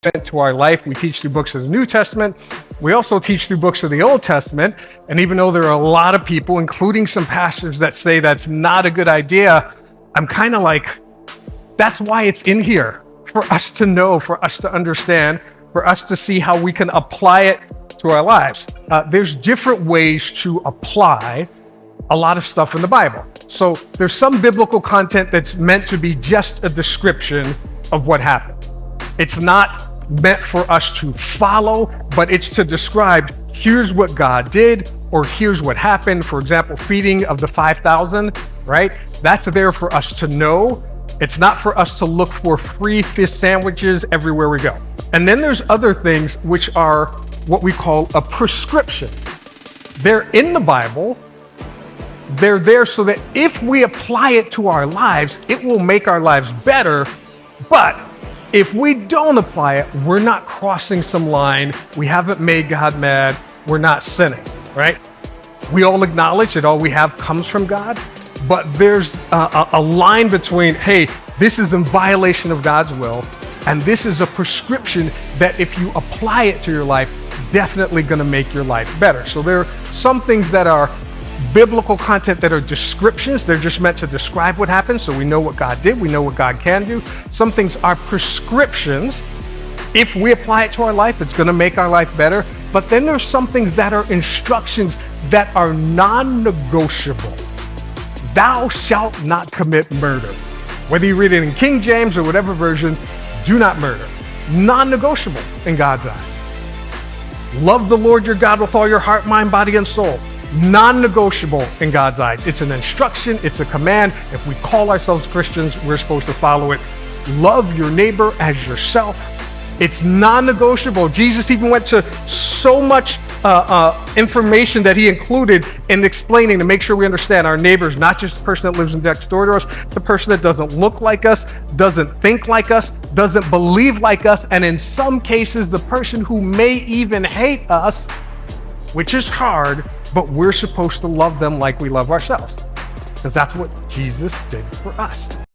to our life. We teach through books of the New Testament. We also teach through books of the Old Testament. And even though there are a lot of people, including some pastors, that say that's not a good idea, I'm kind of like, that's why it's in here, for us to know, for us to understand, for us to see how we can apply it to our lives. There's different ways to apply a lot of stuff in the Bible. So there's some biblical content that's meant to be just a description of what happened. It's not meant for us to follow, but it's to describe, here's what God did, or here's what happened. For example, feeding of the 5,000, right? That's there for us to know. It's not for us to look for free fish sandwiches everywhere we go. And then there's other things which are what we call a prescription. They're in the Bible. They're there so that if we apply it to our lives, it will make our lives better. But if we don't apply it, we're not crossing some line. We haven't made God mad. We're not sinning, right? We all acknowledge that all we have comes from God, but there's a line between, hey, this is in violation of God's will, and this is a prescription that if you apply it to your life, definitely going to make your life better. So there are some things that are biblical content that are descriptions. They're just meant to describe what happened, so we know what God did, we know what God can do. Some things are prescriptions. If we apply it to our life, it's going to make our life better. But then there's some things that are instructions that are non-negotiable. Thou shalt not commit murder. Whether you read it in King James or whatever version, do not murder. Non-negotiable in God's eyes. Love the Lord your God with all your heart, mind, body, and soul. Non-negotiable in God's eyes. It's an instruction, it's a command. If we call ourselves Christians, we're supposed to follow it. Love your neighbor as yourself. It's non-negotiable. Jesus even went to so much information that he included in explaining to make sure we understand our neighbors, not just the person that lives next door to us, the person that doesn't look like us, doesn't think like us, doesn't believe like us, and in some cases, the person who may even hate us, which is hard, but we're supposed to love them like we love ourselves, because that's what Jesus did for us.